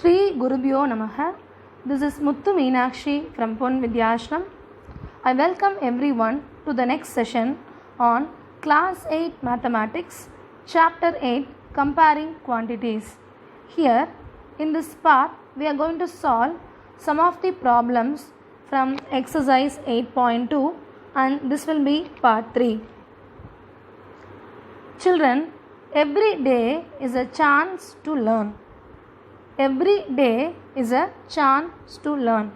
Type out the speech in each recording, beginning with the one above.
Sri Gurubhyo Namaha. This is Muthu Meenakshi from Pon Vidyashram. I welcome everyone to the next session on Class 8 Mathematics, Chapter 8 Comparing Quantities. Here, in this part, we are going to solve some of the problems from exercise 8.2 and this will be part 3. Children, every day is a chance to learn. Every day is a chance to learn.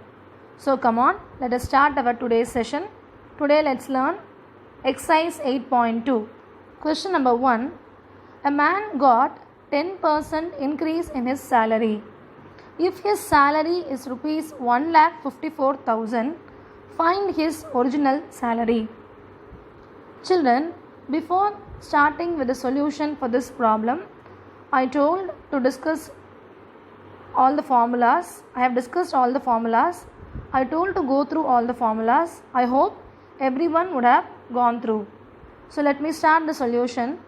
So come on, let us start our today's session. Today let's learn exercise 8.2. Question number 1. A man got 10% increase in his salary. If his salary is rupees 1,54,000, find his original salary. Children, before starting with the solution for this problem, I told to discuss all the formulas. I have discussed all the formulas. I told to go through all the formulas. I hope everyone would have gone through. So let me start the solution.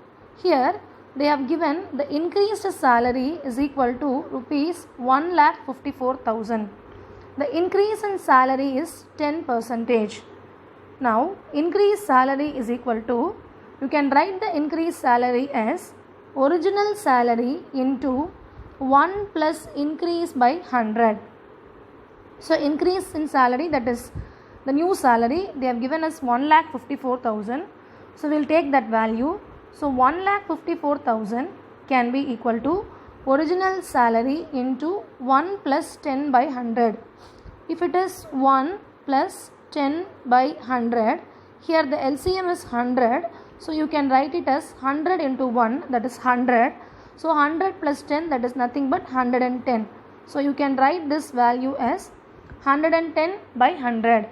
Here they have given the increased salary is equal to rupees 1,54,000. The increase in salary is 10%. Now increased salary is equal to, you can write the increased salary as original salary into 1 plus increase by 100. So increase in salary, that is the new salary, they have given us 1,54,000. So we will take that value. So 1,54,000 can be equal to original salary into 1 plus 10 by 100. If it is 1 plus 10 by 100, here the LCM is 100. So you can write it as 100 into 1, that is 100. So 100 plus 10, that is nothing but 110. So you can write this value as 110 by 100.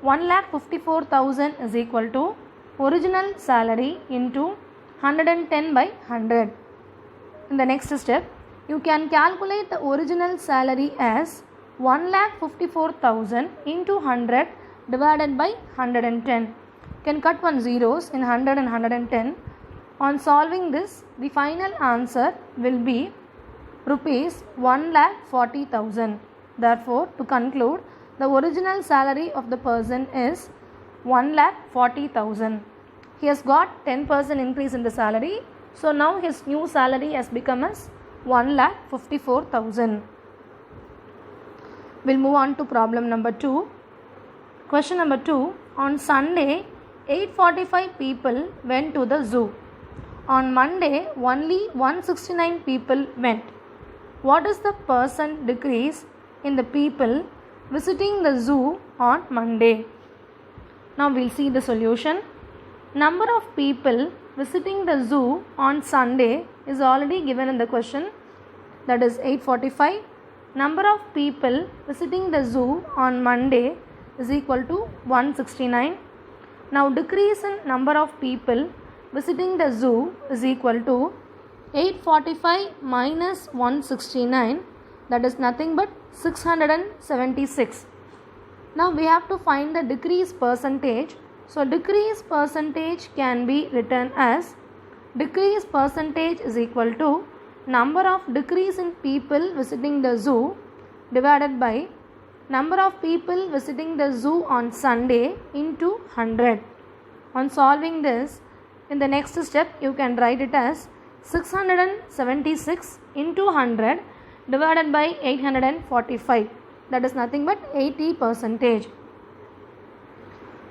1,54,000 is equal to original salary into 110 by 100. In the next step, you can calculate the original salary as 1,54,000 into 100 divided by 110. You can cut one zeros in 100 and 110. On solving this, the final answer will be rupees 1,40,000. Therefore, to conclude, the original salary of the person is 1,40,000. He has got 10% increase in the salary. So now his new salary has become as 1,54,000. We'll move on to problem number 2. Question number 2. On Sunday, 845 people went to the zoo. On Monday, only 169 people went. What is the percent decrease in the people visiting the zoo on Monday? Now we'll see the solution. Number of people visiting the zoo on Sunday is already given in the question, that is 845. Number of people visiting the zoo on Monday is equal to 169. Now decrease in number of people visiting the zoo is equal to 845 minus 169, that is nothing but 676. Now we have to find the decrease percentage. So decrease percentage can be written as decrease percentage is equal to number of decrease in people visiting the zoo divided by number of people visiting the zoo on Sunday into 100. On solving this, in the next step, you can write it as 676 into 100 divided by 845. That is nothing but 80%.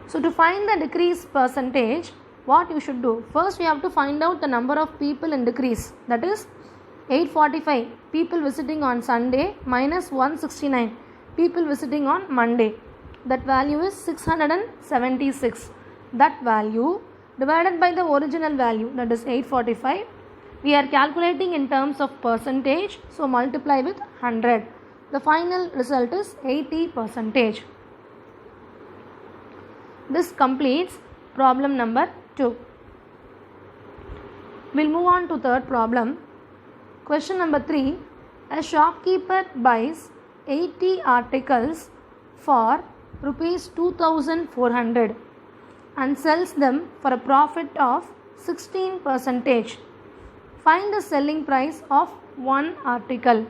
So to find the decrease percentage, what you should do? First, we have to find out the number of people in decrease. That is 845 people visiting on Sunday minus 169 people visiting on Monday. That value is 676. That value divided by the original value, that is 845. We are calculating in terms of percentage, so multiply with 100. The final result is 80%. This completes problem number 2. We'll move on to third problem. Question number 3. A shopkeeper buys 80 articles for rupees 2,400 and sells them for a profit of 16%. Find the selling price of one article.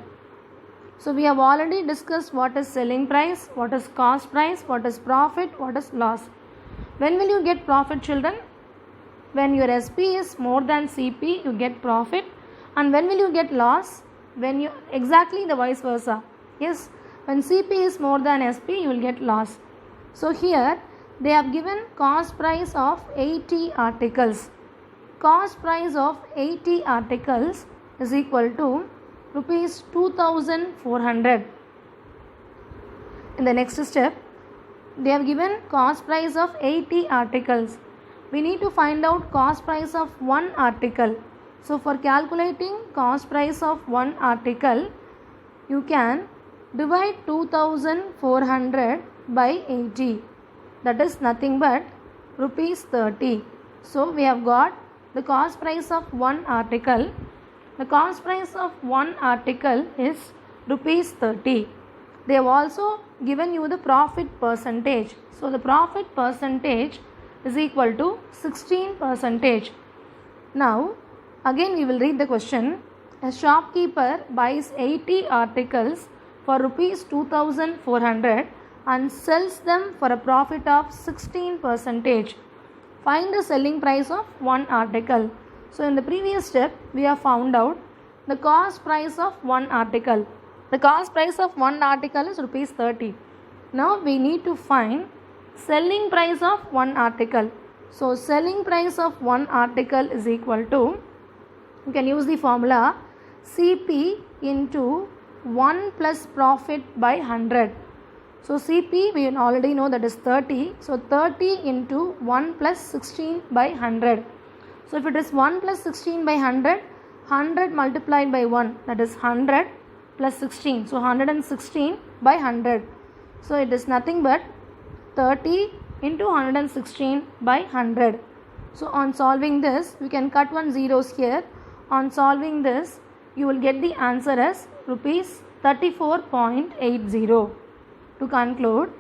So we have already discussed what is selling price, what is cost price, what is profit, what is loss. When will you get profit, children? When your SP is more than CP, you get profit. And when will you get loss? When you exactly the vice versa. Yes, when CP is more than SP, you will get loss. So here they have given cost price of 80 articles. Cost price of 80 articles is equal to rupees 2400. In the next step, they have given cost price of 80 articles. We need to find out cost price of one article. So for calculating cost price of one article, you can divide 2400 by 80. That is nothing but rupees 30. So we have got the cost price of one article. The cost price of one article is rupees 30. They have also given you the profit percentage. So the profit percentage is equal to 16%. Now again we will read the question. A shopkeeper buys 80 articles for rupees 2400 and sells them for a profit of 16%. Find the selling price of one article. So in the previous step we have found out the cost price of one article. The cost price of one article is rupees 30. Now we need to find selling price of one article. So selling price of one article is equal to, you can use the formula CP into 1 plus profit by 100. So CP we already know that is 30. So 30 into 1 plus 16 by 100. So if it is 1 plus 16 by 100, 100 multiplied by 1, that is 100 plus 16. So 116 by 100. So it is nothing but 30 into 116 by 100. So on solving this, we can cut one zeros here. On solving this, you will get the answer as rupees 34.80. To conclude,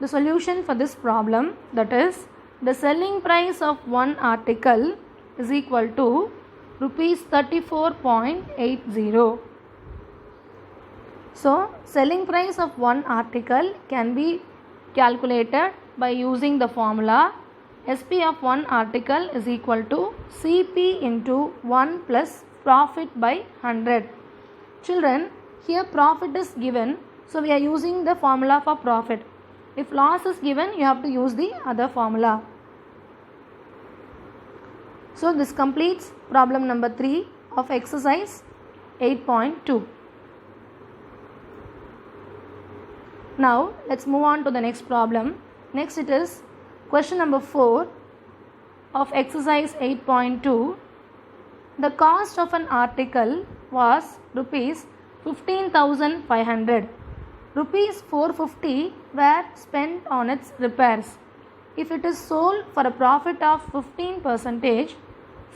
the solution for this problem, that is the selling price of one article is equal to rupees 34.80. So selling price of one article can be calculated by using the formula SP of one article is equal to CP into 1 plus profit by 100. Children, here profit is given, so we are using the formula for profit. If loss is given, you have to use the other formula. So this completes problem number 3 of exercise 8.2. Now let's move on to the next problem. Next it is question number 4 of exercise 8.2. The cost of an article was rupees 15,500. Rupees 450 were spent on its repairs. If it is sold for a profit of 15%,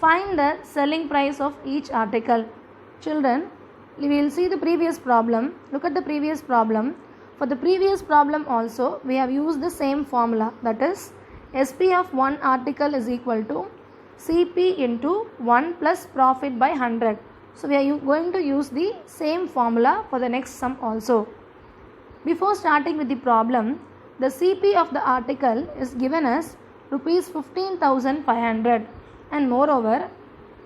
find the selling price of each article. Children, we will see the previous problem. Look at the previous problem. For the previous problem also, we have used the same formula, that is SP of one article is equal to CP into 1 plus profit by 100. So we are going to use the same formula for the next sum also. Before starting with the problem, the CP of the article is given as rupees 15,500, and moreover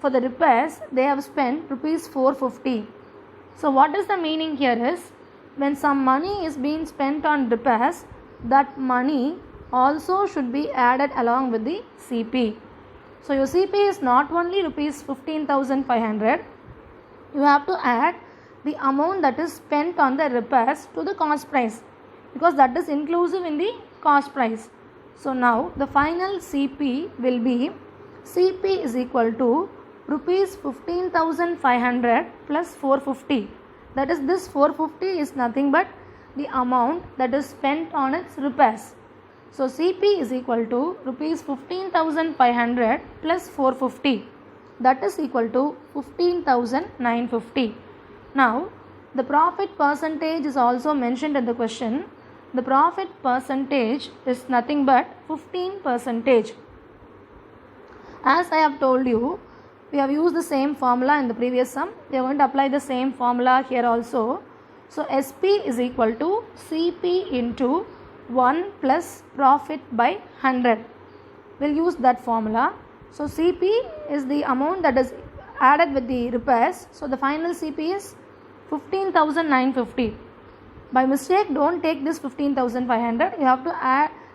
for the repairs they have spent rupees 450. So what is the meaning here is, when some money is being spent on repairs, that money also should be added along with the CP. So your CP is not only rupees 15,500, you have to add the amount that is spent on the repairs to the cost price, because that is inclusive in the cost price. So now the final CP will be CP is equal to rupees 15,500 plus 450. That is, this 450 is nothing but the amount that is spent on its repairs. So CP is equal to rupees 15,500 plus 450. That is equal to 15,950. Now the profit percentage is also mentioned in the question. The profit percentage is nothing but 15%. As I have told you, we have used the same formula in the previous sum. We are going to apply the same formula here also. So SP is equal to CP into 1 plus profit by 100. We'll use that formula. So CP is the amount that is added with the repairs. So the final CP is 15,950. By mistake, don't take this 15,500. You have to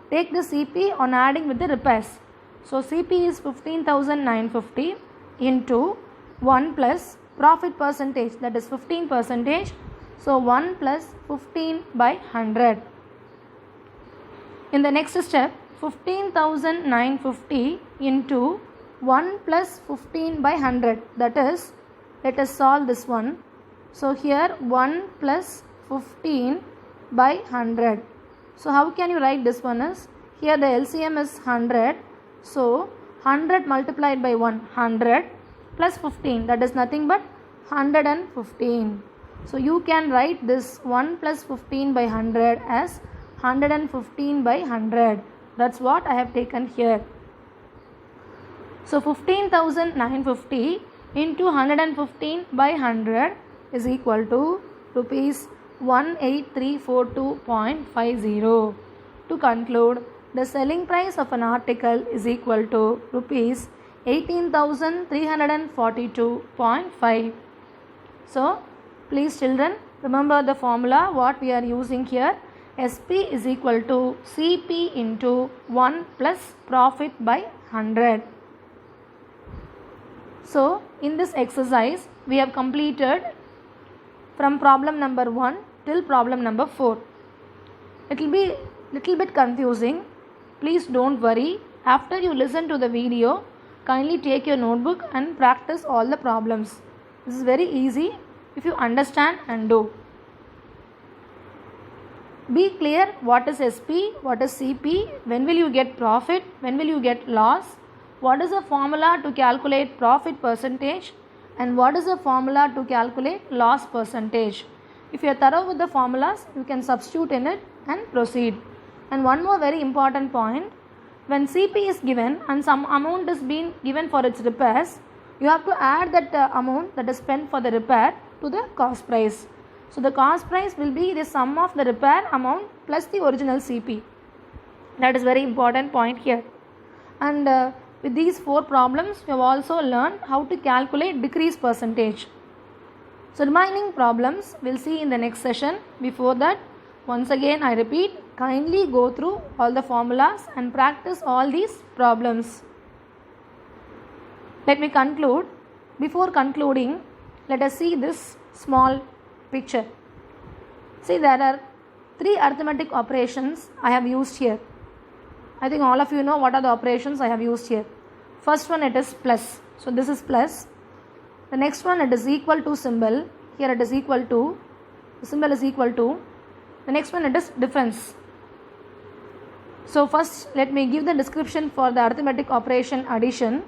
take the CP on adding with the repairs. So CP is 15,950 into 1 plus profit percentage, that is 15%. So 1 plus 15 by 100. In the next step, 15,950 into 1 plus 15 by 100. That is, let us solve this one. So here 1 plus 15 by 100. So how can you write this one is, here the LCM is 100. So 100 multiplied by 100 plus 15, that is nothing but 115. So you can write this 1 plus 15 by 100 as 115 by 100. That's what I have taken here. So 15,950 into 115 by 100 is equal to rupees 18342.50. To conclude, the selling price of an article is equal to rupees 18,342.5. So please children, remember the formula what we are using here. SP is equal to CP into 1 plus profit by 100. So in this exercise we have completed from problem number 1 till problem number 4. It will be little bit confusing. Please don't worry. After you listen to the video, kindly take your notebook and practice all the problems. This is very easy if you understand and do. Be clear what is SP, what is CP, when will you get profit, when will you get loss, what is the formula to calculate profit percentage, and what is the formula to calculate loss percentage. If you are thorough with the formulas, you can substitute in it and proceed. And one more very important point, when CP is given and some amount is being given for its repairs, you have to add that amount that is spent for the repair to the cost price. So the cost price will be the sum of the repair amount plus the original CP. That is very important point here. And with these 4 problems, you have also learned how to calculate decrease percentage. So remaining problems we'll see in the next session. Before that, once again I repeat, kindly go through all the formulas and practice all these problems. Let me conclude. Before concluding, let us see this small picture. See, there are 3 arithmetic operations I have used here. I think all of you know what are the operations I have used here. First one, it is plus. So this is plus. The next one, it is equal to symbol. Here it is equal to. The symbol is equal to. The next one, it is difference. So first let me give the description for the arithmetic operation addition.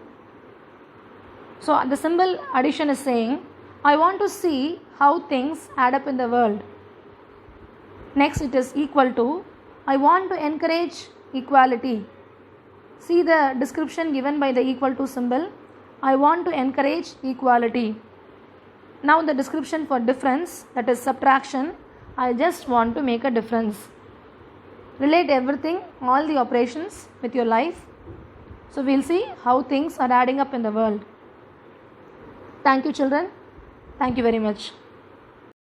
So the symbol addition is saying, I want to see how things add up in the world. Next it is equal to, I want to encourage equality. See the description given by the equal to symbol. I want to encourage equality. Now the description for difference, that is subtraction. I just want to make a difference. Relate everything, all the operations with your life. So we'll see how things are adding up in the world. Thank you children. Thank you very much.